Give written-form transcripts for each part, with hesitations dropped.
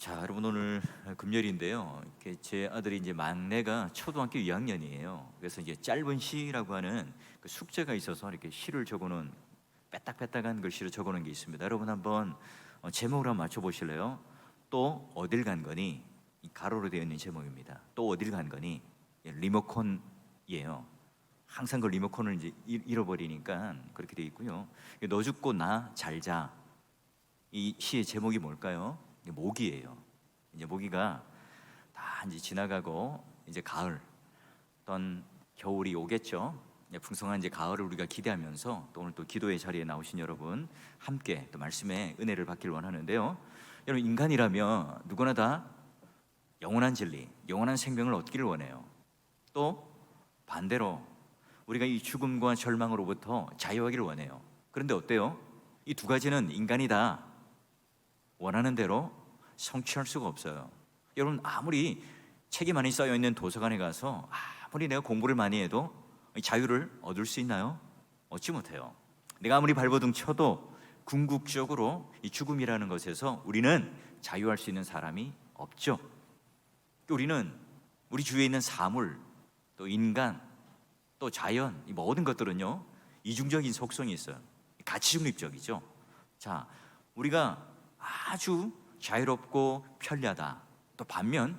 자, 여러분 오늘 금요일인데요. 이렇게 제 아들이 이제 막내가 초등학교 2학년이에요. 그래서 이제 짧은 시라고 하는 그 숙제가 있어서 이렇게 시를 적어놓은 빼딱빼딱한 글씨로 적어놓은 게 있습니다. 여러분 한번 제목을 한번 맞춰보실래요? 또 어딜 간 거니? 이 가로로 되어 있는 제목입니다. 또 어딜 간 거니? 예, 리모컨이에요. 항상 그 리모컨을 이제 잃어버리니까 그렇게 되어 있고요. 너 죽고 나 잘 자. 이 시의 제목이 뭘까요? 모기예요. 이제 모기가 다 이제 지나가고 이제 가을, 어떤 겨울이 오겠죠. 이제 풍성한 이제 가을을 우리가 기대하면서 또 오늘 또 기도의 자리에 나오신 여러분 함께 또 말씀의 은혜를 받길 원하는데요. 여러분 인간이라면 누구나 다 영원한 진리, 영원한 생명을 얻기를 원해요. 또 반대로 우리가 이 죽음과 절망으로부터 자유하기를 원해요. 그런데 어때요? 이 두 가지는 인간이 다 원하는 대로 성취할 수가 없어요. 여러분 아무리 책이 많이 쌓여 있는 도서관에 가서 아무리 내가 공부를 많이 해도 자유를 얻을 수 있나요? 얻지 못해요. 내가 아무리 발버둥 쳐도 궁극적으로 이 죽음이라는 것에서 우리는 자유할 수 있는 사람이 없죠. 우리는 우리 주위에 있는 사물, 또 인간, 또 자연, 이 모든 것들은요 이중적인 속성이 있어요. 가치 중립적이죠. 자, 우리가 아주 자유롭고 편리하다. 또 반면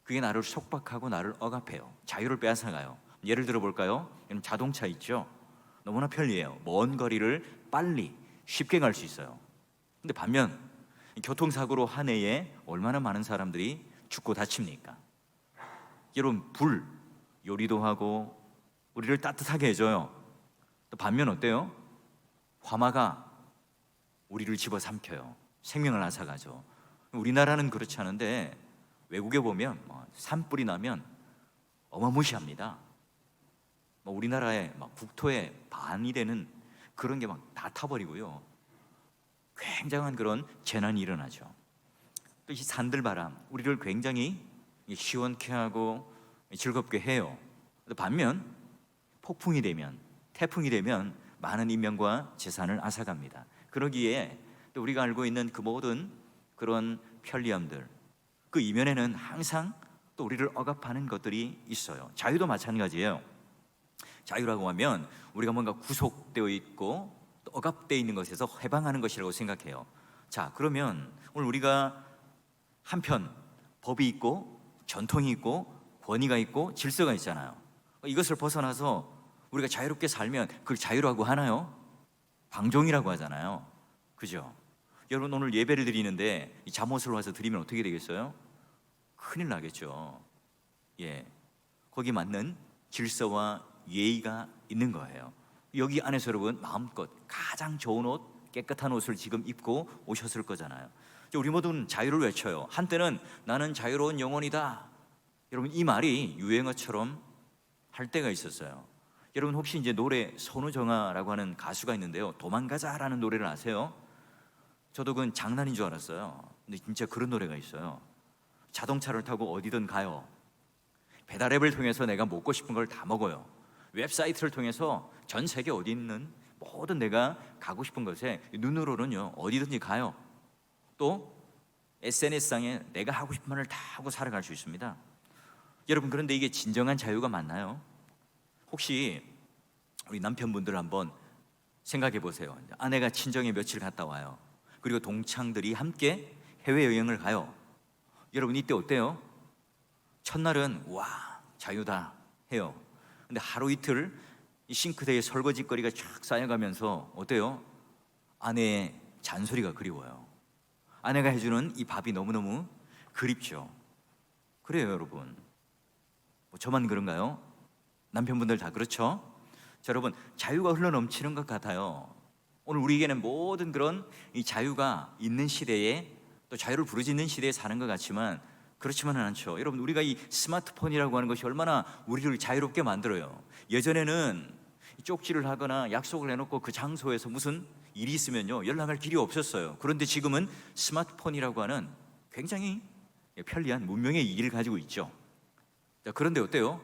그게 나를 속박하고 나를 억압해요. 자유를 빼앗아가요. 예를 들어 볼까요? 자동차 있죠. 너무나 편리해요. 먼 거리를 빨리 쉽게 갈 수 있어요. 근데 반면 교통사고로 한 해에 얼마나 많은 사람들이 죽고 다칩니까? 여러분 불 요리도 하고 우리를 따뜻하게 해줘요. 또 반면 어때요? 화마가 우리를 집어삼켜요. 생명을 앗아가죠. 우리나라는 그렇지 않은데 외국에 보면 산불이 나면 어마무시합니다. 우리나라의 국토의 반이 되는 그런 게 막 다 타버리고요. 굉장한 그런 재난이 일어나죠. 또 이 산들바람 우리를 굉장히 시원케 하고 즐겁게 해요. 반면 폭풍이 되면 태풍이 되면 많은 인명과 재산을 앗아갑니다. 그러기에 또 우리가 알고 있는 그 모든 그런 편리함들 그 이면에는 항상 또 우리를 억압하는 것들이 있어요. 자유도 마찬가지예요. 자유라고 하면 우리가 뭔가 구속되어 있고 또 억압되어 있는 것에서 해방하는 것이라고 생각해요. 자, 그러면 오늘 우리가 한편 법이 있고 전통이 있고 권위가 있고 질서가 있잖아요. 이것을 벗어나서 우리가 자유롭게 살면 그걸 자유라고 하나요? 방종이라고 하잖아요. 그죠? 여러분 오늘 예배를 드리는데 이 잠옷을 와서 드리면 어떻게 되겠어요? 큰일 나겠죠. 예, 거기 맞는 질서와 예의가 있는 거예요. 여기 안에서 여러분 마음껏 가장 좋은 옷, 깨끗한 옷을 지금 입고 오셨을 거잖아요. 우리 모두는 자유를 외쳐요. 한때는 나는 자유로운 영혼이다. 여러분 이 말이 유행어처럼 할 때가 있었어요. 여러분 혹시 이제 노래 선우정아라고 하는 가수가 있는데요. 도망가자라는 노래를 아세요? 저도 그건 장난인 줄 알았어요. 근데 진짜 그런 노래가 있어요. 자동차를 타고 어디든 가요. 배달앱을 통해서 내가 먹고 싶은 걸 다 먹어요. 웹사이트를 통해서 전 세계 어디 있는 모든 내가 가고 싶은 곳에 눈으로는요 어디든지 가요. 또 SNS상에 내가 하고 싶은 말을 다 하고 살아갈 수 있습니다. 여러분 그런데 이게 진정한 자유가 맞나요? 혹시 우리 남편분들 한번 생각해 보세요. 아내가 친정에 며칠 갔다 와요. 그리고 동창들이 함께 해외여행을 가요. 여러분 이때 어때요? 첫날은 와 자유다 해요. 근데 하루 이틀 이 싱크대에 설거지거리가 쫙 쌓여가면서 어때요? 아내의 잔소리가 그리워요. 아내가 해주는 이 밥이 너무너무 그립죠. 그래요 여러분. 저만 그런가요? 남편분들 다 그렇죠? 자, 여러분 자유가 흘러넘치는 것 같아요. 오늘 우리에게는 모든 그런 이 자유가 있는 시대에 또 자유를 부르짖는 시대에 사는 것 같지만 그렇지만은 않죠. 여러분 우리가 이 스마트폰이라고 하는 것이 얼마나 우리를 자유롭게 만들어요. 예전에는 쪽지를 하거나 약속을 해놓고 그 장소에서 무슨 일이 있으면요 연락할 길이 없었어요. 그런데 지금은 스마트폰이라고 하는 굉장히 편리한 문명의 이기를 가지고 있죠. 자, 그런데 어때요?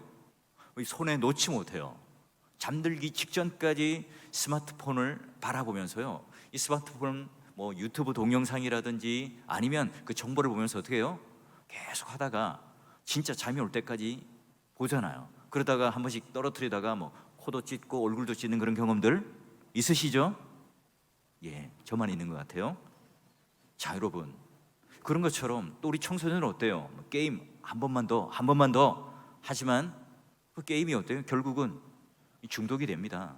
손에 놓지 못해요. 잠들기 직전까지 스마트폰을 바라보면서요 이 스마트폰 뭐 유튜브 동영상이라든지 아니면 그 정보를 보면서 어떻게 해요? 계속 하다가 진짜 잠이 올 때까지 보잖아요. 그러다가 한 번씩 떨어뜨리다가 뭐 코도 찢고 얼굴도 찢는 그런 경험들 있으시죠? 예, 저만 있는 것 같아요. 자, 여러분, 그런 것처럼 또 우리 청소년은 어때요? 게임 한 번만 더 하지만 그 게임이 어때요? 결국은 중독이 됩니다.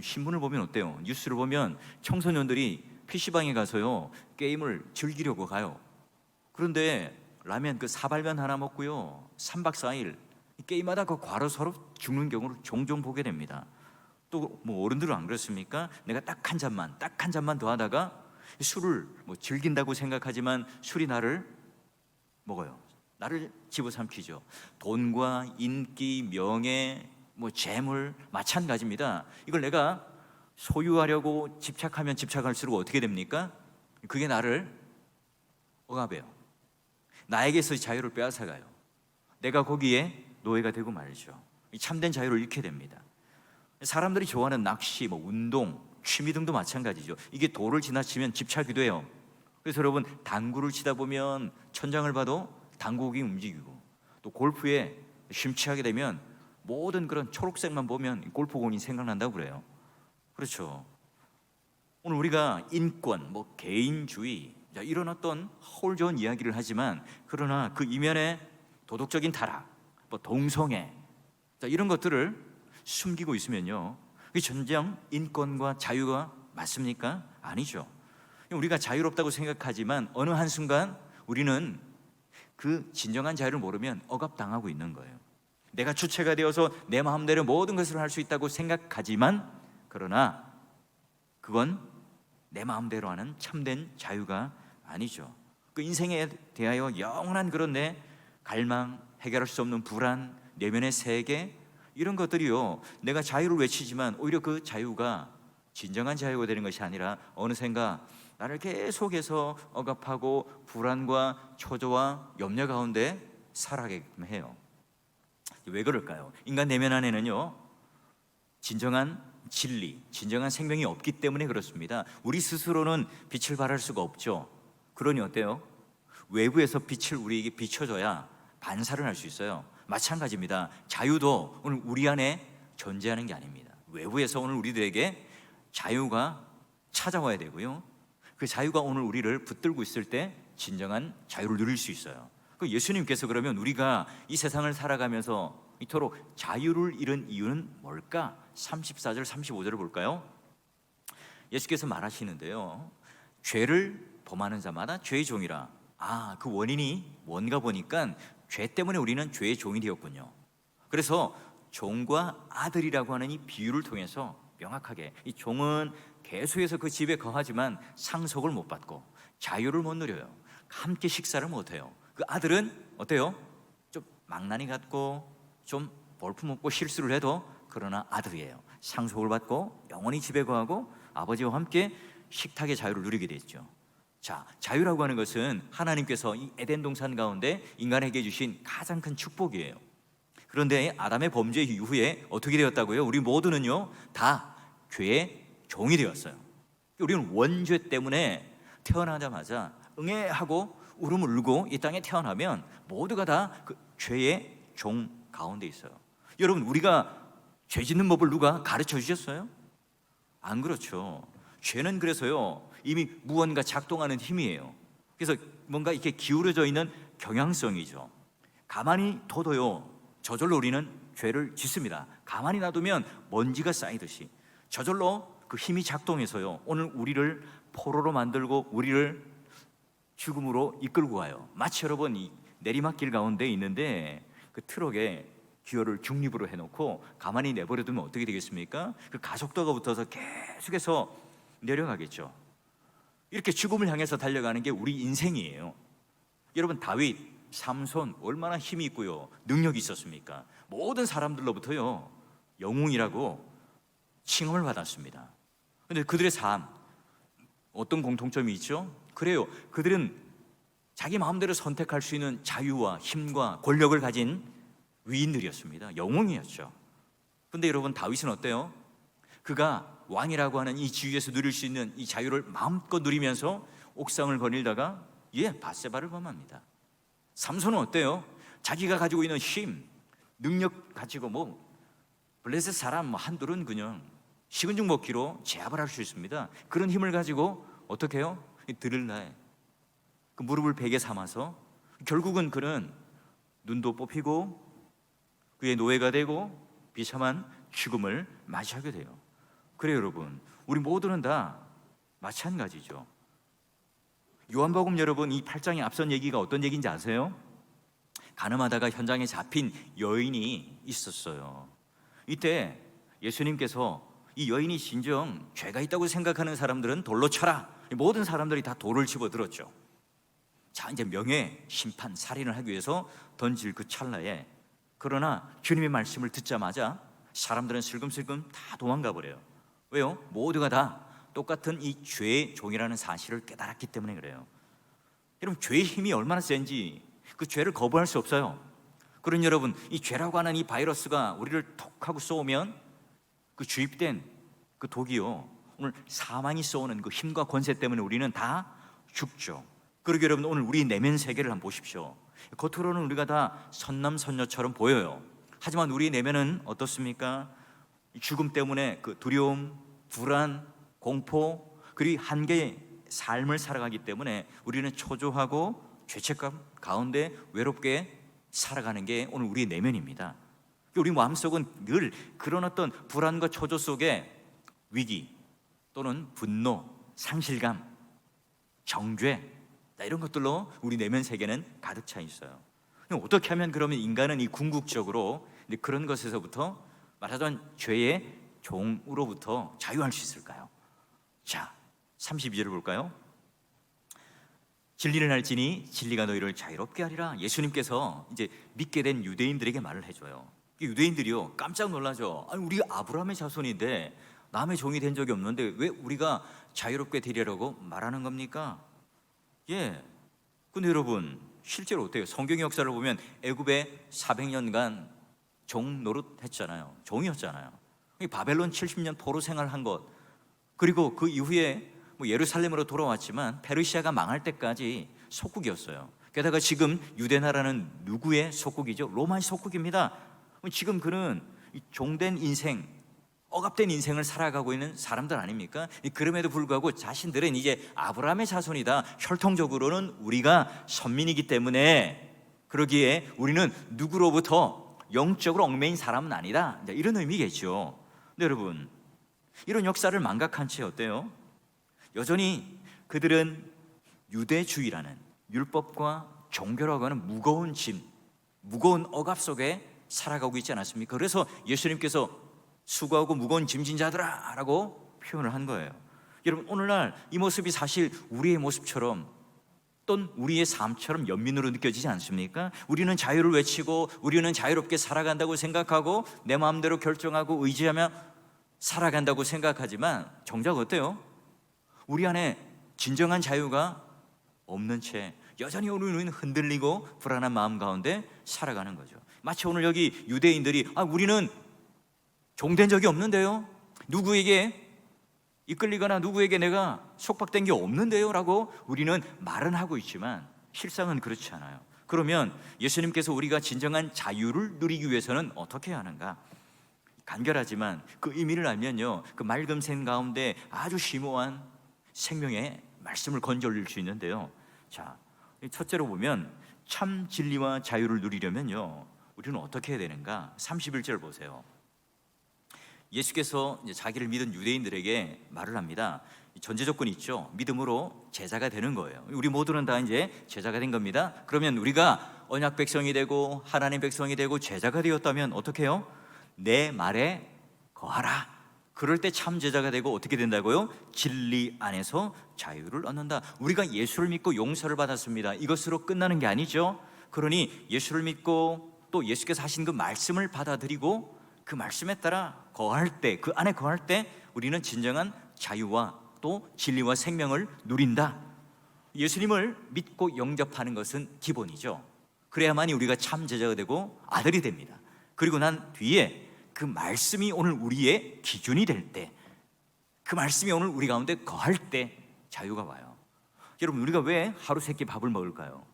신문을 보면 어때요? 뉴스를 보면 청소년들이 PC방에 가서요 게임을 즐기려고 가요. 그런데 라면 그 사발면 하나 먹고요 3박 4일 게임하다 그 과로사로 죽는 경우를 종종 보게 됩니다. 또 뭐 어른들은 안 그렇습니까? 내가 딱 한 잔만 더 하다가 술을 뭐 즐긴다고 생각하지만 술이 나를 먹어요. 나를 집어삼키죠. 돈과 인기, 명예, 뭐 재물 마찬가지입니다. 이걸 내가 소유하려고 집착하면 집착할수록 어떻게 됩니까? 그게 나를 억압해요. 나에게서 자유를 빼앗아가요. 내가 거기에 노예가 되고 말죠. 참된 자유를 잃게 됩니다. 사람들이 좋아하는 낚시, 뭐 운동, 취미 등도 마찬가지죠. 이게 도를 지나치면 집착이 돼요. 그래서 여러분 당구를 치다 보면 천장을 봐도 당구공이 움직이고, 또 골프에 심취하게 되면 모든 그런 초록색만 보면 골프공이 생각난다고 그래요. 그렇죠. 오늘 우리가 인권, 뭐 개인주의 이런 어떤 허울 좋은 이야기를 하지만, 그러나 그 이면에 도덕적인 타락, 뭐 동성애 이런 것들을 숨기고 있으면요, 이 전쟁 인권과 자유가 맞습니까? 아니죠. 우리가 자유롭다고 생각하지만 어느 한순간 우리는 그 진정한 자유를 모르면 억압당하고 있는 거예요. 내가 주체가 되어서 내 마음대로 모든 것을 할 수 있다고 생각하지만, 그러나 그건 내 마음대로 하는 참된 자유가 아니죠. 그 인생에 대하여 영원한 그런 내 갈망, 해결할 수 없는 불안, 내면의 세계, 이런 것들이요, 내가 자유를 외치지만 오히려 그 자유가 진정한 자유가 되는 것이 아니라 어느샌가 나를 계속해서 억압하고 불안과 초조와 염려 가운데 살아가게끔 해요. 왜 그럴까요? 인간 내면 안에는요 진정한 진리, 진정한 생명이 없기 때문에 그렇습니다. 우리 스스로는 빛을 발할 수가 없죠. 그러니 어때요? 외부에서 빛을 우리에게 비춰줘야 반사를 할 수 있어요. 마찬가지입니다. 자유도 오늘 우리 안에 존재하는 게 아닙니다. 외부에서 오늘 우리들에게 자유가 찾아와야 되고요, 그 자유가 오늘 우리를 붙들고 있을 때 진정한 자유를 누릴 수 있어요. 그 예수님께서 그러면 우리가 이 세상을 살아가면서 이토록 자유를 잃은 이유는 뭘까? 34절 35절을 볼까요? 예수께서 말하시는데요, 죄를 범하는 자마다 죄의 종이라. 그 원인이 뭔가 보니까 죄 때문에 우리는 죄의 종이 되었군요. 그래서 종과 아들이라고 하는 이 비유를 통해서 명확하게, 이 종은 계속해서 그 집에 거하지만 상속을 못 받고 자유를 못 누려요. 함께 식사를 못 해요. 그 아들은 어때요? 좀 망나니 같고 좀 볼품없고 실수를 해도 그러나 아들이에요. 상속을 받고 영원히 집에 거하고 아버지와 함께 식탁의 자유를 누리게 됐죠. 자, 자유라고 하는 것은 하나님께서 이 에덴 동산 가운데 인간에게 주신 가장 큰 축복이에요. 그런데 아담의 범죄 이후에 어떻게 되었다고요? 우리 모두는요 다 죄의 종이 되었어요. 우리는 원죄 때문에 태어나자마자 응애하고 울음 울고 이 땅에 태어나면 모두가 다 그 죄의 종 가운데 있어요. 여러분, 우리가 죄 짓는 법을 누가 가르쳐 주셨어요? 안 그렇죠. 죄는 그래서요 이미 무언가 작동하는 힘이에요. 그래서 뭔가 이렇게 기울어져 있는 경향성이죠. 가만히 둬도요 저절로 우리는 죄를 짓습니다. 가만히 놔두면 먼지가 쌓이듯이 저절로 그 힘이 작동해서요 오늘 우리를 포로로 만들고 우리를 죽음으로 이끌고 가요. 마치 여러분 이 내리막길 가운데 있는데 그 트럭에 기어를 중립으로 해놓고 가만히 내버려두면 어떻게 되겠습니까? 그 가속도가 붙어서 계속해서 내려가겠죠. 이렇게 죽음을 향해서 달려가는 게 우리 인생이에요. 여러분, 다윗, 삼손 얼마나 힘이 있고요 능력이 있었습니까? 모든 사람들로부터요 영웅이라고 칭함을 받았습니다. 그런데 그들의 삶 어떤 공통점이 있죠? 그래요, 그들은 자기 마음대로 선택할 수 있는 자유와 힘과 권력을 가진 위인들이었습니다. 영웅이었죠. 근데 여러분, 다윗은 어때요? 그가 왕이라고 하는 이 지위에서 누릴 수 있는 이 자유를 마음껏 누리면서 옥상을 거닐다가 밧세바를 범합니다. 삼손은 어때요? 자기가 가지고 있는 힘, 능력 가지고 블레셋 사람 한둘은 그냥 식은 죽 먹기로 제압을 할 수 있습니다. 그런 힘을 가지고 어떻게 해요? 드릴라에 그 무릎을 베개 삼아서 결국은 그는 눈도 뽑히고 그의 노예가 되고 비참한 죽음을 맞이하게 돼요. 그래요, 여러분. 우리 모두는 다 마찬가지죠. 요한복음 여러분, 이 8장의 앞선 얘기가 어떤 얘기인지 아세요? 가늠하다가 현장에 잡힌 여인이 있었어요. 이때 예수님께서 이 여인이 진정 죄가 있다고 생각하는 사람들은 돌로 쳐라. 모든 사람들이 다 돌을 집어들었죠. 자, 이제 명예, 심판, 살인을 하기 위해서 던질 그 찰나에, 그러나 주님의 말씀을 듣자마자 사람들은 슬금슬금 다 도망가 버려요. 왜요? 모두가 다 똑같은 이 죄의 종이라는 사실을 깨달았기 때문에 그래요. 여러분, 죄의 힘이 얼마나 센지 그 죄를 거부할 수 없어요. 그런 여러분, 이 죄라고 하는 이 바이러스가 우리를 톡 하고 쏘면 그 주입된 그 독이요, 오늘 사망이 쏘는 그 힘과 권세 때문에 우리는 다 죽죠. 그러게 여러분, 오늘 우리 내면 세계를 한번 보십시오. 겉으로는 우리가 다 선남선녀처럼 보여요. 하지만 우리 내면은 어떻습니까? 죽음 때문에 그 두려움, 불안, 공포, 그리고 한계의 삶을 살아가기 때문에 우리는 초조하고 죄책감 가운데 외롭게 살아가는 게 오늘 우리의 내면입니다. 우리 마음속은 늘 그런 어떤 불안과 초조 속에 위기 또는 분노, 상실감, 정죄, 이런 것들로 우리 내면 세계는 가득 차 있어요. 어떻게 하면 그러면 인간은 이 궁극적으로 그런 것에서부터 말하자면 죄의 종으로부터 자유할 수 있을까요? 자, 32절을 볼까요? 진리를 알지니 진리가 너희를 자유롭게 하리라. 예수님께서 이제 믿게 된 유대인들에게 말을 해줘요. 유대인들이요, 깜짝 놀라죠. 아니, 우리 아브라함의 자손인데 남의 종이 된 적이 없는데 왜 우리가 자유롭게 되리라고 말하는 겁니까? 근데 여러분, 실제로 어때요? 성경의 역사를 보면 애굽에 400년간 종 노릇 했잖아요. 종이었잖아요. 바벨론 70년 포로 생활한 것, 그리고 그 이후에 예루살렘으로 돌아왔지만 페르시아가 망할 때까지 속국이었어요. 게다가 지금 유대 나라는 누구의 속국이죠? 로마의 속국입니다. 지금 그는 종된 인생, 억압된 인생을 살아가고 있는 사람들 아닙니까? 그럼에도 불구하고 자신들은 이제 아브라함의 자손이다, 혈통적으로는 우리가 선민이기 때문에 그러기에 우리는 누구로부터 영적으로 얽매인 사람은 아니다, 이런 의미겠죠. 근데 여러분, 이런 역사를 망각한 채 어때요? 여전히 그들은 유대주의라는 율법과 종교라고 하는 무거운 짐, 무거운 억압 속에 살아가고 있지 않았습니까? 그래서 예수님께서 수고하고 무거운 짐진 자들아 라고 표현을 한 거예요. 여러분, 오늘날 이 모습이 사실 우리의 모습처럼 또는 우리의 삶처럼 연민으로 느껴지지 않습니까? 우리는 자유를 외치고 우리는 자유롭게 살아간다고 생각하고 내 마음대로 결정하고 의지하며 살아간다고 생각하지만 정작 어때요? 우리 안에 진정한 자유가 없는 채 여전히 우리는 흔들리고 불안한 마음 가운데 살아가는 거죠. 마치 오늘 여기 유대인들이 우리는 종된 적이 없는데요, 누구에게 이끌리거나 누구에게 내가 속박된 게 없는데요 라고 우리는 말은 하고 있지만 실상은 그렇지 않아요. 그러면 예수님께서 우리가 진정한 자유를 누리기 위해서는 어떻게 해야 하는가? 간결하지만 그 의미를 알면요, 그 맑은 샘 가운데 아주 심오한 생명의 말씀을 건져 올릴 수 있는데요. 자, 첫째로 보면 참 진리와 자유를 누리려면요, 우리는 어떻게 해야 되는가? 31절 보세요. 예수께서 이제 자기를 믿은 유대인들에게 말을 합니다. 전제 조건이 있죠. 믿음으로 제자가 되는 거예요. 우리 모두는 다 이제 제자가 된 겁니다. 그러면 우리가 언약 백성이 되고 하나님 백성이 되고 제자가 되었다면 어떻게 해요? 내 말에 거하라. 그럴 때 참 제자가 되고 어떻게 된다고요? 진리 안에서 자유를 얻는다. 우리가 예수를 믿고 용서를 받았습니다. 이것으로 끝나는 게 아니죠. 그러니 예수를 믿고 또 예수께서 하신 그 말씀을 받아들이고 그 말씀에 따라 거할 때, 그 안에 거할 때 우리는 진정한 자유와 또 진리와 생명을 누린다. 예수님을 믿고 영접하는 것은 기본이죠. 그래야만이 우리가 참 제자가 되고 아들이 됩니다. 그리고 난 뒤에 그 말씀이 오늘 우리의 기준이 될 때, 그 말씀이 오늘 우리 가운데 거할 때 자유가 와요. 여러분, 우리가 왜 하루 세끼 밥을 먹을까요?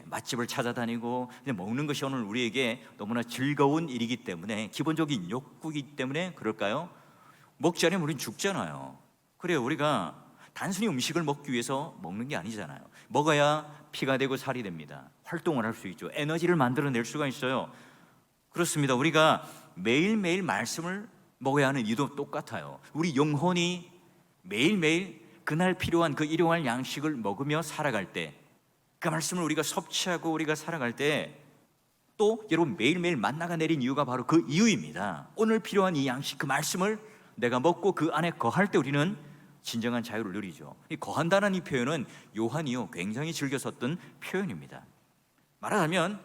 맛집을 찾아다니고 먹는 것이 오늘 우리에게 너무나 즐거운 일이기 때문에, 기본적인 욕구이기 때문에 그럴까요? 먹지 않으면 우린 죽잖아요. 그래요. 우리가 단순히 음식을 먹기 위해서 먹는 게 아니잖아요. 먹어야 피가 되고 살이 됩니다. 활동을 할 수 있죠. 에너지를 만들어낼 수가 있어요. 그렇습니다. 우리가 매일매일 말씀을 먹어야 하는 이유도 똑같아요. 우리 영혼이 매일매일 그날 필요한 그 일용할 양식을 먹으며 살아갈 때, 그 말씀을 우리가 섭취하고 우리가 살아갈 때, 또 여러분 매일매일 만나가 내린 이유가 바로 그 이유입니다. 오늘 필요한 이 양식, 그 말씀을 내가 먹고 그 안에 거할 때 우리는 진정한 자유를 누리죠. 이 거한다는 이 표현은 요한이요 굉장히 즐겨 썼던 표현입니다. 말하자면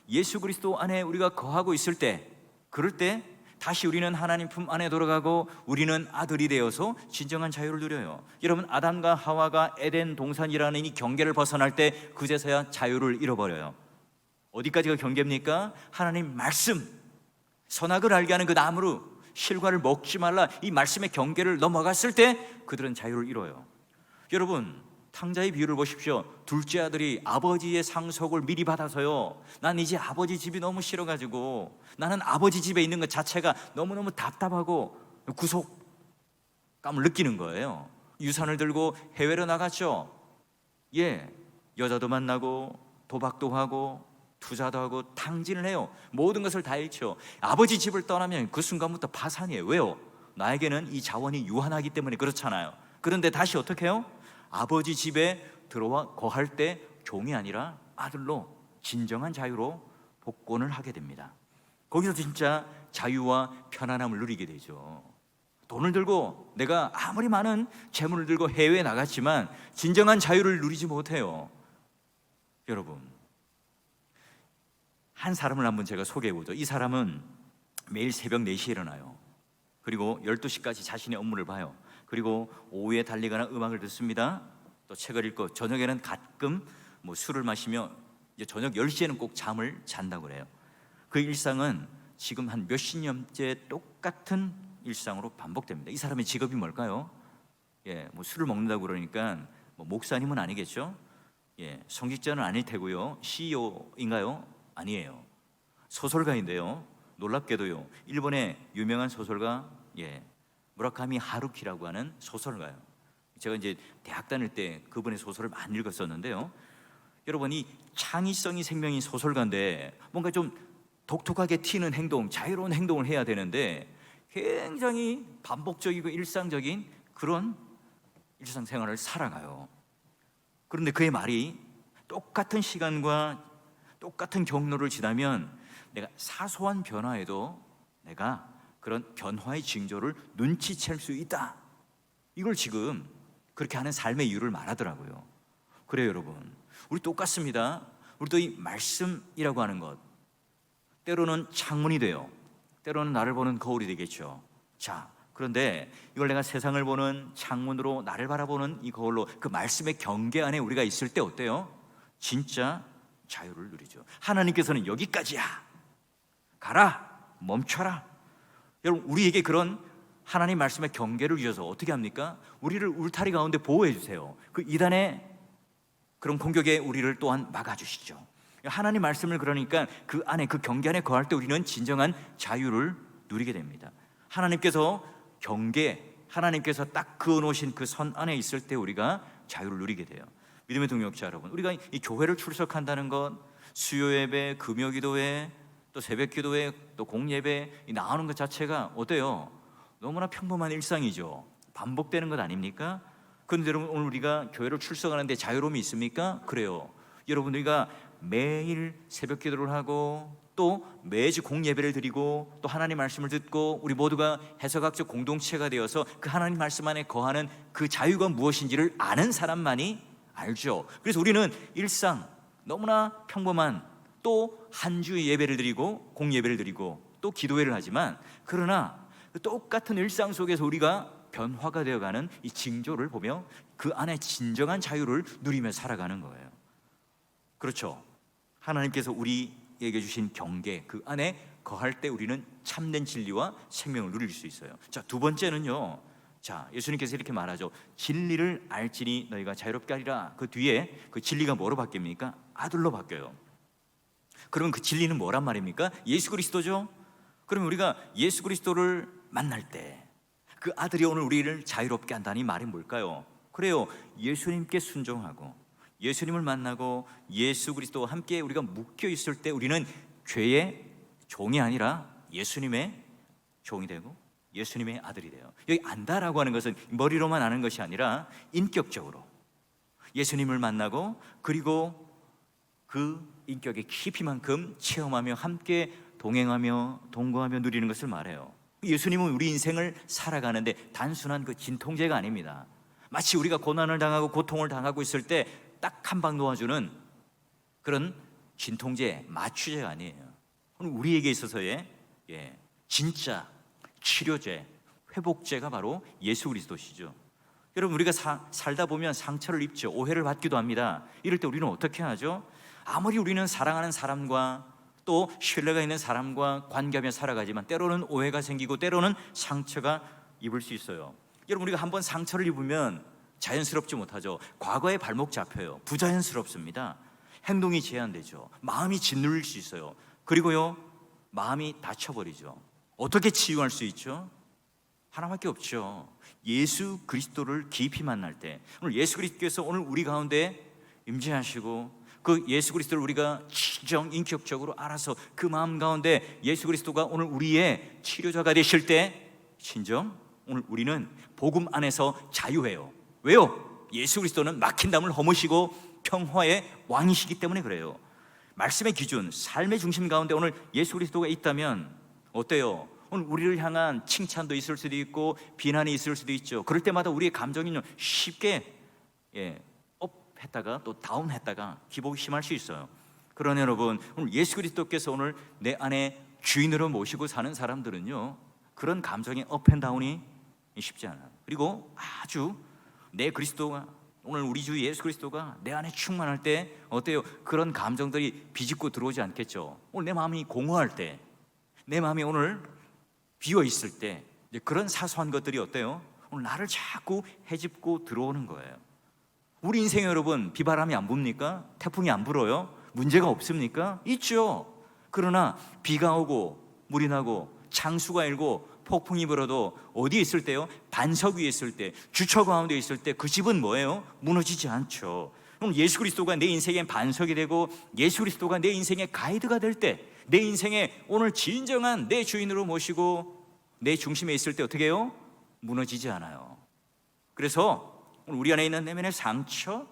예수 그리스도 안에 우리가 거하고 있을 때, 그럴 때 다시 우리는 하나님 품 안에 돌아가고 우리는 아들이 되어서 진정한 자유를 누려요. 여러분, 아담과 하와가 에덴 동산이라는 이 경계를 벗어날 때 그제서야 자유를 잃어버려요. 어디까지가 경계입니까? 하나님 말씀, 선악을 알게 하는 그 나무로 실과를 먹지 말라, 이 말씀의 경계를 넘어갔을 때 그들은 자유를 잃어요. 여러분, 탕자의 비유를 보십시오. 둘째 아들이 아버지의 상속을 미리 받아서요, 난 이제 아버지 집이 너무 싫어가지고, 나는 아버지 집에 있는 것 자체가 너무너무 답답하고 구속감을 느끼는 거예요. 유산을 들고 해외로 나갔죠. 여자도 만나고 도박도 하고 투자도 하고 탕진을 해요. 모든 것을 다 잃죠. 아버지 집을 떠나면 그 순간부터 파산이에요. 왜요? 나에게는 이 자원이 유한하기 때문에 그렇잖아요. 그런데 다시 어떻게 해요? 아버지 집에 들어와 거할 때 종이 아니라 아들로 진정한 자유로 복권을 하게 됩니다. 거기서 진짜 자유와 편안함을 누리게 되죠. 돈을 들고 내가 아무리 많은 재물을 들고 해외에 나갔지만 진정한 자유를 누리지 못해요. 여러분, 한 사람을 한번 제가 소개해 보죠. 이 사람은 매일 새벽 4시에 일어나요. 그리고 12시까지 자신의 업무를 봐요. 그리고 오후에 달리거나 음악을 듣습니다. 또 책을 읽고 저녁에는 가끔 술을 마시며 이제 저녁 10시에는 꼭 잠을 잔다고 그래요. 그 일상은 지금 한 몇십 년째 똑같은 일상으로 반복됩니다. 이 사람의 직업이 뭘까요? 술을 먹는다고 그러니까 목사님은 아니겠죠? 성직자는 아닐 테고요. CEO인가요? 아니에요. 소설가인데요. 놀랍게도요, 일본의 유명한 소설가 무라카미 하루키라고 하는 소설가요. 제가 이제 대학 다닐 때 그분의 소설을 많이 읽었었는데요. 여러분, 이 창의성이 생명인 소설가인데 뭔가 좀 독특하게 튀는 행동, 자유로운 행동을 해야 되는데 굉장히 반복적이고 일상적인 그런 일상생활을 살아가요. 그런데 그의 말이 똑같은 시간과 똑같은 경로를 지나면 내가 사소한 변화에도 내가 그런 변화의 징조를 눈치챌 수 있다. 이걸 지금 그렇게 하는 삶의 이유를 말하더라고요. 그래요, 여러분. 우리 똑같습니다. 우리도 이 말씀이라고 하는 것, 때로는 창문이 돼요. 때로는 나를 보는 거울이 되겠죠. 자, 그런데 이걸 내가 세상을 보는 창문으로 나를 바라보는 이 거울로 그 말씀의 경계 안에 우리가 있을 때 어때요? 진짜 자유를 누리죠. 하나님께서는 여기까지야, 가라, 멈춰라. 여러분, 우리에게 그런 하나님 말씀의 경계를 주셔서 어떻게 합니까? 우리를 울타리 가운데 보호해 주세요. 그 이단의 그런 공격에 우리를 또한 막아주시죠. 하나님 말씀을 그러니까 그 안에, 그 경계 안에 거할 때 우리는 진정한 자유를 누리게 됩니다. 하나님께서 경계, 하나님께서 딱 그어놓으신 그 선 안에 있을 때 우리가 자유를 누리게 돼요. 믿음의 동역자 여러분, 우리가 이 교회를 출석한다는 것, 수요 예배, 금요 기도회, 또 새벽 기도회, 또 공예배 나오는 것 자체가 어때요? 너무나 평범한 일상이죠. 반복되는 것 아닙니까? 그런데 여러분, 오늘 우리가 교회를 출석하는데 자유로움이 있습니까? 그래요. 여러분, 우리가 매일 새벽 기도를 하고 또 매주 공예배를 드리고 또 하나님 말씀을 듣고 우리 모두가 해석학적 공동체가 되어서 그 하나님 말씀 안에 거하는 그 자유가 무엇인지를 아는 사람만이 알죠. 그래서 우리는 일상 너무나 평범한 또 한 주의 예배를 드리고 공예배를 드리고 또 기도회를 하지만, 그러나 똑같은 일상 속에서 우리가 변화가 되어가는 이 징조를 보며 그 안에 진정한 자유를 누리며 살아가는 거예요. 그렇죠. 하나님께서 우리에게 주신 경계, 그 안에 거할 때 우리는 참된 진리와 생명을 누릴 수 있어요. 자, 두 번째는요, 자, 예수님께서 이렇게 말하죠. 진리를 알지니 너희가 자유롭게 하리라. 그 뒤에 그 진리가 뭐로 바뀝니까? 아들로 바뀌어요. 그러면 그 진리는 뭐란 말입니까? 예수 그리스도죠. 그러면 우리가 예수 그리스도를 만날 때 그 아들이 오늘 우리를 자유롭게 한다는 이 말이 뭘까요? 그래요. 예수님께 순종하고 예수님을 만나고 예수 그리스도와 함께 우리가 묶여 있을 때 우리는 죄의 종이 아니라 예수님의 종이 되고 예수님의 아들이 돼요. 여기 안다라고 하는 것은 머리로만 아는 것이 아니라 인격적으로 예수님을 만나고 그리고 그 인격의 깊이만큼 체험하며 함께 동행하며 동거하며 누리는 것을 말해요. 예수님은 우리 인생을 살아가는데 단순한 그 진통제가 아닙니다. 마치 우리가 고난을 당하고 고통을 당하고 있을 때 딱 한 방 놓아주는 그런 진통제, 마취제가 아니에요. 우리에게 있어서의 진짜 치료제, 회복제가 바로 예수 그리스도시죠. 여러분, 우리가 살다 보면 상처를 입죠. 오해를 받기도 합니다. 이럴 때 우리는 어떻게 하죠? 아무리 우리는 사랑하는 사람과 또 신뢰가 있는 사람과 관계하며 살아가지만 때로는 오해가 생기고 때로는 상처가 입을 수 있어요. 여러분, 우리가 한번 상처를 입으면 자연스럽지 못하죠. 과거에 발목 잡혀요. 부자연스럽습니다. 행동이 제한되죠. 마음이 짓눌릴 수 있어요. 그리고요, 마음이 다쳐버리죠. 어떻게 치유할 수 있죠? 하나밖에 없죠. 예수 그리스도를 깊이 만날 때, 오늘 예수 그리스도께서 오늘 우리 가운데 임재하시고 그 예수 그리스도를 우리가 진정 인격적으로 알아서 그 마음 가운데 예수 그리스도가 오늘 우리의 치료자가 되실 때 진정 오늘 우리는 복음 안에서 자유해요. 왜요? 예수 그리스도는 막힌 담을 허무시고 평화의 왕이시기 때문에 그래요. 말씀의 기준, 삶의 중심 가운데 오늘 예수 그리스도가 있다면 어때요? 오늘 우리를 향한 칭찬도 있을 수도 있고 비난이 있을 수도 있죠. 그럴 때마다 우리의 감정이 쉽게 했다가 또 다운했다가 기복이 심할 수 있어요. 그러나 여러분, 오늘 예수 그리스도께서 오늘 내 안에 주인으로 모시고 사는 사람들은요, 그런 감정의 업앤다운이 쉽지 않아요. 그리고 아주 내 그리스도가 오늘 우리 주 예수 그리스도가 내 안에 충만할 때 어때요? 그런 감정들이 비집고 들어오지 않겠죠. 오늘 내 마음이 공허할 때, 내 마음이 오늘 비어 있을 때 그런 사소한 것들이 어때요? 오늘 나를 자꾸 헤집고 들어오는 거예요. 우리 인생에 여러분 비바람이 안 붑니까? 태풍이 안 불어요? 문제가 없습니까? 있죠. 그러나 비가 오고 물이 나고 창수가 일고 폭풍이 불어도 어디에 있을 때요? 반석 위에 있을 때, 주처 가운데 있을 때 그 집은 뭐예요? 무너지지 않죠. 그럼 예수 그리스도가 내 인생의 반석이 되고 예수 그리스도가 내 인생의 가이드가 될 때, 내 인생의 오늘 진정한 내 주인으로 모시고 내 중심에 있을 때 어떻게 해요? 무너지지 않아요. 그래서 오늘 우리 안에 있는 내면의 상처,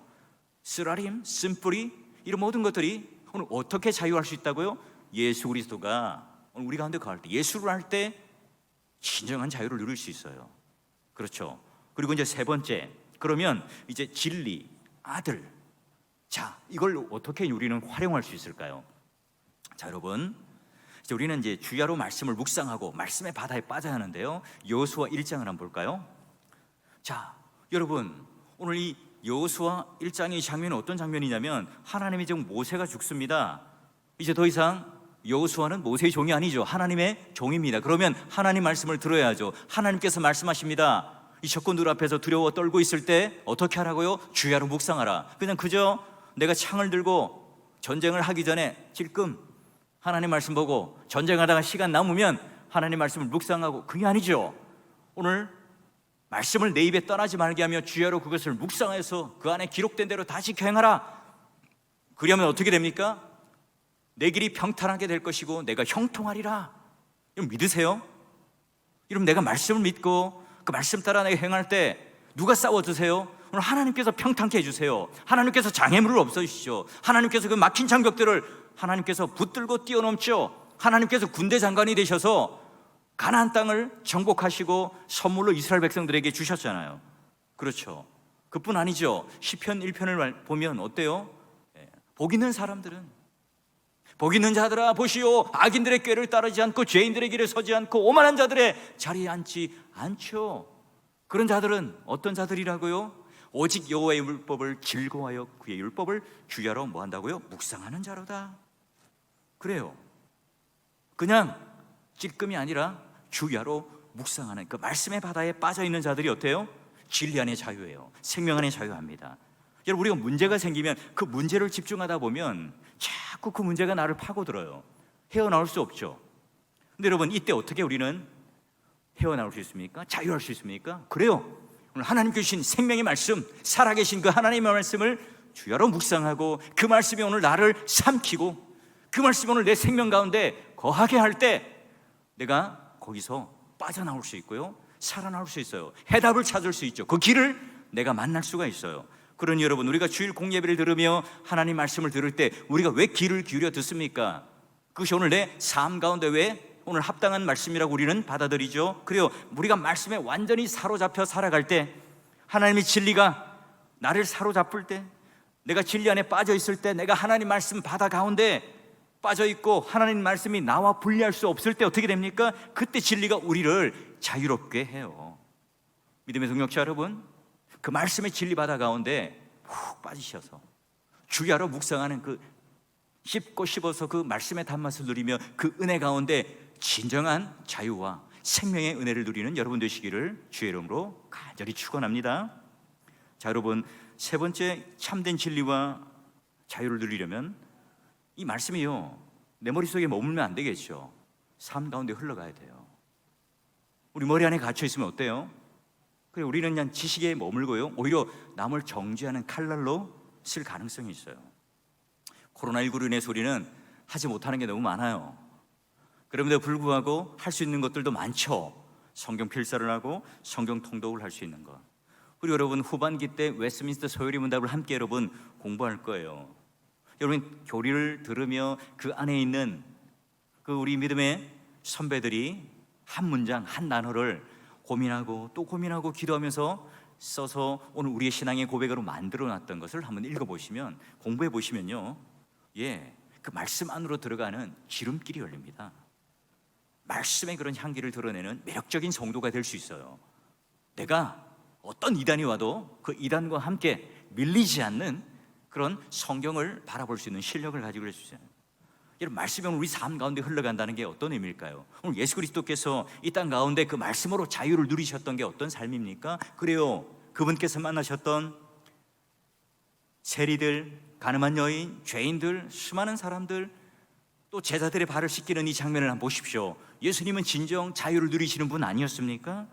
쓰라림, 쓴뿌리 이런 모든 것들이 오늘 어떻게 자유할 수 있다고요? 예수 그리스도가 오늘 우리 가운데 거할 때, 예수를 할 때 진정한 자유를 누릴 수 있어요. 그렇죠. 그리고 이제 세 번째, 그러면 이제 진리, 아들. 자, 이걸 어떻게 우리는 활용할 수 있을까요? 자, 여러분, 이제 우리는 이제 주야로 말씀을 묵상하고 말씀의 바다에 빠져야 하는데요. 여호수아 1장을 한번 볼까요? 자, 여러분, 오늘 이 여호수아 1장의 장면은 어떤 장면이냐면 하나님이 지금 모세가 죽습니다. 이제 더 이상 여호수아는 모세의 종이 아니죠. 하나님의 종입니다. 그러면 하나님 말씀을 들어야죠. 하나님께서 말씀하십니다. 이 적군들 앞에서 두려워 떨고 있을 때 어떻게 하라고요? 주야로 묵상하라. 그냥 그저 내가 창을 들고 전쟁을 하기 전에 찔끔 하나님 말씀 보고 전쟁하다가 시간 남으면 하나님 말씀을 묵상하고, 그게 아니죠. 오늘 말씀을 내 입에 떠나지 말게 하며 주야로 그것을 묵상해서 그 안에 기록된 대로 다시 행하라. 그러면 어떻게 됩니까? 내 길이 평탄하게 될 것이고 내가 형통하리라. 여러분 믿으세요? 여러분, 내가 말씀을 믿고 그 말씀 따라 내가 행할 때 누가 싸워주세요? 오늘 하나님께서 평탄케 해주세요. 하나님께서 장애물을 없애주시죠. 하나님께서 그 막힌 장벽들을 하나님께서 붙들고 뛰어넘죠. 하나님께서 군대 장관이 되셔서 가나안 땅을 정복하시고 선물로 이스라엘 백성들에게 주셨잖아요. 그렇죠. 그뿐 아니죠. 시편 1편을 보면 어때요? 복 있는 사람들은, 복 있는 자들아 보시오, 악인들의 꾀를 따르지 않고 죄인들의 길에 서지 않고 오만한 자들의 자리에 앉지 않죠. 그런 자들은 어떤 자들이라고요? 오직 여호와의 율법을 즐거워하여 그의 율법을 주야로 뭐 한다고요? 묵상하는 자로다. 그래요. 그냥 찔끔이 아니라 주야로 묵상하는 그 말씀의 바다에 빠져 있는 자들이 어때요? 진리 안의 자유예요. 생명 안의 자유합니다. 여러분, 우리가 문제가 생기면 그 문제를 집중하다 보면 자꾸 그 문제가 나를 파고들어요. 헤어나올 수 없죠. 근데 여러분, 이때 어떻게 우리는 헤어나올 수 있습니까? 자유할 수 있습니까? 그래요. 오늘 하나님 주신 생명의 말씀, 살아계신 그 하나님의 말씀을 주야로 묵상하고 그 말씀이 오늘 나를 삼키고 그 말씀이 오늘 내 생명 가운데 거하게 할 때 내가 거기서 빠져나올 수 있고요, 살아나올 수 있어요. 해답을 찾을 수 있죠. 그 길을 내가 만날 수가 있어요. 그러니 여러분, 우리가 주일 공예배를 들으며 하나님 말씀을 들을 때 우리가 왜 귀를 기울여 듣습니까? 그것이 오늘 내 삶 가운데 왜 오늘 합당한 말씀이라고 우리는 받아들이죠. 그래요. 우리가 말씀에 완전히 사로잡혀 살아갈 때, 하나님의 진리가 나를 사로잡을 때, 내가 진리 안에 빠져 있을 때, 내가 하나님 말씀 바다 가운데 빠져 있고 하나님 말씀이 나와 분리할 수 없을 때 어떻게 됩니까? 그때 진리가 우리를 자유롭게 해요. 믿음의 동역자 여러분, 그 말씀의 진리 바다 가운데 훅 빠지셔서 주야로 묵상하는 그 씹고 씹어서 그 말씀의 단맛을 누리며 그 은혜 가운데 진정한 자유와 생명의 은혜를 누리는 여러분 되시기를 주의 이름으로 간절히 축원합니다. 자, 여러분, 세 번째 참된 진리와 자유를 누리려면 이 말씀이요, 내 머릿속에 머물면 안 되겠죠. 삶 가운데 흘러가야 돼요. 우리 머리 안에 갇혀 있으면 어때요? 그래, 우리는 그냥 지식에 머물고요, 오히려 남을 정죄하는 칼날로 쓸 가능성이 있어요. 코로나19로 인해서 우리는 하지 못하는 게 너무 많아요. 그럼에도 불구하고 할 수 있는 것들도 많죠. 성경 필사를 하고 성경 통독을 할 수 있는 것. 그리고 여러분, 후반기 때 웨스트민스터 소요리 문답을 함께 여러분 공부할 거예요. 여러분, 교리를 들으며 그 안에 있는 그 우리 믿음의 선배들이 한 문장, 한 단어를 고민하고 또 고민하고 기도하면서 써서 오늘 우리의 신앙의 고백으로 만들어 놨던 것을 한번 읽어보시면, 공부해 보시면요, 그 말씀 안으로 들어가는 지름길이 열립니다. 말씀의 그런 향기를 드러내는 매력적인 성도가 될 수 있어요. 내가 어떤 이단이 와도 그 이단과 함께 밀리지 않는 그런 성경을 바라볼 수 있는 실력을 가지고 있어요. 여러분, 말씀이 우리 삶 가운데 흘러간다는 게 어떤 의미일까요? 오늘 예수 그리스도께서 이 땅 가운데 그 말씀으로 자유를 누리셨던 게 어떤 삶입니까? 그래요, 그분께서 만나셨던 세리들, 가늠한 여인, 죄인들, 수많은 사람들, 또 제자들의 발을 씻기는 이 장면을 한번 보십시오. 예수님은 진정 자유를 누리시는 분 아니었습니까?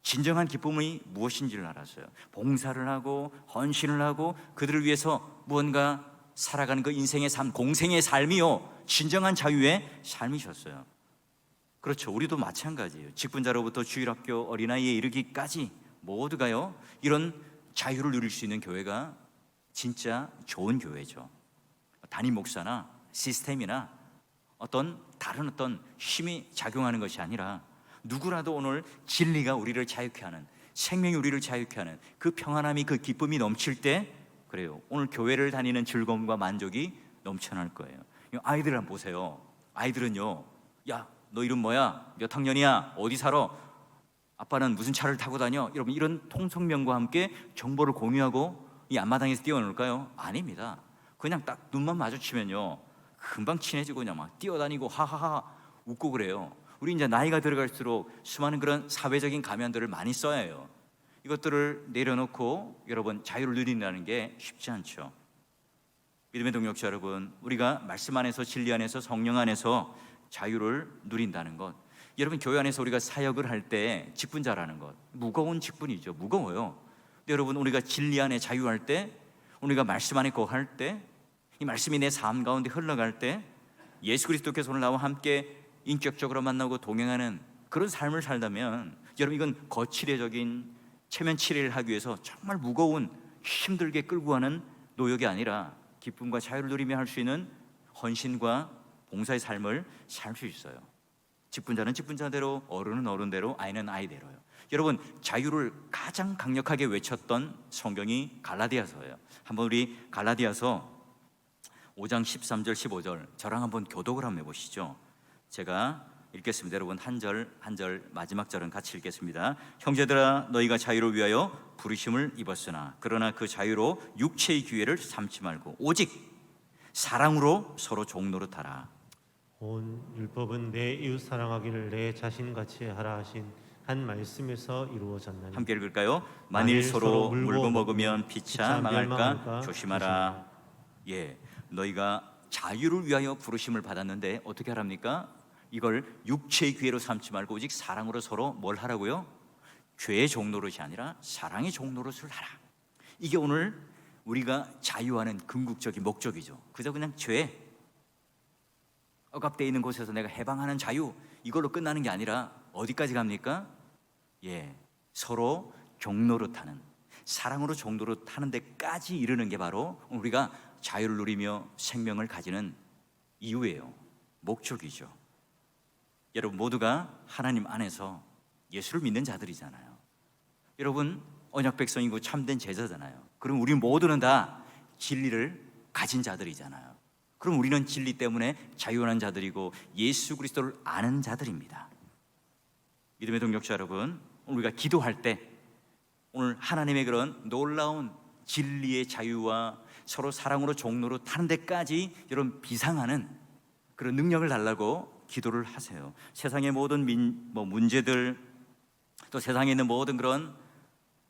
진정한 기쁨이 무엇인지를 알았어요. 봉사를 하고 헌신을 하고 그들을 위해서 무언가 살아가는 그 인생의 삶, 공생의 삶이요, 진정한 자유의 삶이셨어요. 그렇죠, 우리도 마찬가지예요. 직분자로부터 주일학교 어린아이에 이르기까지 모두가요, 이런 자유를 누릴 수 있는 교회가 진짜 좋은 교회죠. 담임 목사나 시스템이나 다른 어떤 힘이 작용하는 것이 아니라 누구라도 오늘 진리가 우리를 자유케 하는, 생명이 우리를 자유케 하는 그 평안함이, 그 기쁨이 넘칠 때, 그래요, 오늘 교회를 다니는 즐거움과 만족이 넘쳐날 거예요. 아이들 한번 보세요. 아이들은요, 야, 너 이름 뭐야? 몇 학년이야? 어디 살아? 아빠는 무슨 차를 타고 다녀? 여러분, 이런 통성명과 함께 정보를 공유하고 이 앞마당에서 뛰어놀까요? 아닙니다. 그냥 딱 눈만 마주치면요, 금방 친해지고 그냥 막 뛰어다니고 하하하 웃고 그래요. 우리 이제 나이가 들어갈수록 수많은 그런 사회적인 가면들을 많이 써야 해요. 이것들을 내려놓고 여러분 자유를 누린다는 게 쉽지 않죠. 믿음의 동역자 여러분, 우리가 말씀 안에서, 진리 안에서, 성령 안에서 자유를 누린다는 것, 여러분 교회 안에서 우리가 사역을 할 때 직분자라는 것, 무거운 직분이죠. 무거워요. 근데 여러분, 우리가 진리 안에 자유할 때, 우리가 말씀 안에 거할 때, 이 말씀이 내 삶 가운데 흘러갈 때, 예수 그리스도께서 오늘 나와 함께 인격적으로 만나고 동행하는 그런 삶을 살다면, 여러분 이건 거칠애적인 체면 치레를 하기 위해서 정말 무거운, 힘들게 끌고 가는 노역이 아니라 기쁨과 자유를 누리며 할 수 있는 헌신과 봉사의 삶을 살 수 있어요. 직분자는 직분자대로, 어른은 어른대로, 아이는 아이대로요. 여러분, 자유를 가장 강력하게 외쳤던 성경이 갈라디아서예요. 한번 우리 갈라디아서 5장 13절 15절 저랑 한번 교독을 한번 해보시죠. 제가 읽겠습니다. 여러분 한 절 한 절 마지막 절은 같이 읽겠습니다. 형제들아, 너희가 자유를 위하여 부르심을 입었으나 그러나 그 자유로 육체의 기회를 삼지 말고 오직 사랑으로 서로 종노릇하라. 온 율법은 내 이웃 사랑하기를 내 자신같이 하라 하신 한 말씀에서 이루어졌나니. 함께 읽을까요? 만일 서로 물고 먹으면 피차 망할까 조심하라. 예, 너희가 자유를 위하여 부르심을 받았는데 어떻게 하랍니까? 이걸 육체의 기회로 삼지 말고 오직 사랑으로 서로 뭘 하라고요? 죄의 종노릇이 아니라 사랑의 종노릇을 하라. 이게 오늘 우리가 자유하는 궁극적인 목적이죠. 그저 그냥 죄, 억압되어 있는 곳에서 내가 해방하는 자유, 이걸로 끝나는 게 아니라 어디까지 갑니까? 예, 서로 종노릇하는, 사랑으로 종노릇하는 데까지 이르는 게 바로 우리가 자유를 누리며 생명을 가지는 이유예요. 목적이죠. 여러분 모두가 하나님 안에서 예수를 믿는 자들이잖아요. 여러분 언약 백성이고 참된 제자잖아요. 그럼 우리 모두는 다 진리를 가진 자들이잖아요. 그럼 우리는 진리 때문에 자유한 자들이고 예수 그리스도를 아는 자들입니다. 믿음의 동역자 여러분, 우리가 기도할 때 오늘 하나님의 그런 놀라운 진리의 자유와 서로 사랑으로 종로로 타는 데까지 여러분 비상하는 그런 능력을 달라고 기도를 하세요. 세상의 모든 문제들, 또 세상에 있는 모든 그런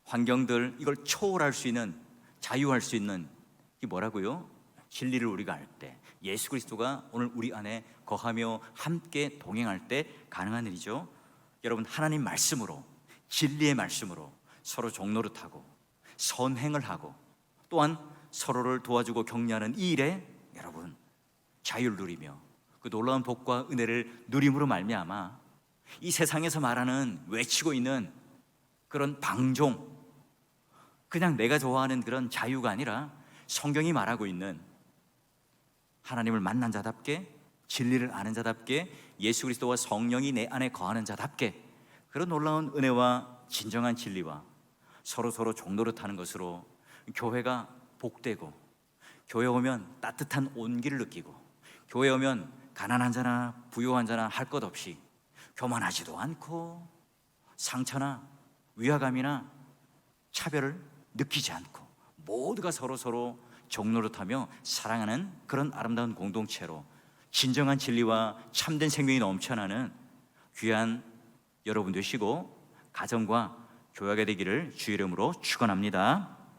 환경들, 이걸 초월할 수 있는, 자유할 수 있는, 이게 뭐라고요? 진리를 우리가 알 때, 예수 그리스도가 오늘 우리 안에 거하며 함께 동행할 때 가능한 일이죠. 여러분 하나님 말씀으로, 진리의 말씀으로 서로 종노릇하고 선행을 하고 또한 서로를 도와주고 격려하는 이 일에 여러분 자유를 누리며 그 놀라운 복과 은혜를 누림으로 말미암아 이 세상에서 말하는 외치고 있는 그런 방종, 그냥 내가 좋아하는 그런 자유가 아니라 성경이 말하고 있는 하나님을 만난 자답게, 진리를 아는 자답게, 예수 그리스도와 성령이 내 안에 거하는 자답게 그런 놀라운 은혜와 진정한 진리와 서로 종노릇하는 것으로 교회가 복되고, 교회 오면 따뜻한 온기를 느끼고, 교회 오면 가난한 자나 부유한 자나 할 것 없이 교만하지도 않고 상처나 위화감이나 차별을 느끼지 않고 모두가 서로 종노릇하며 사랑하는 그런 아름다운 공동체로 진정한 진리와 참된 생명이 넘쳐나는 귀한 여러분 되시고 가정과 교회가 되기를 주의 이름으로 축원합니다.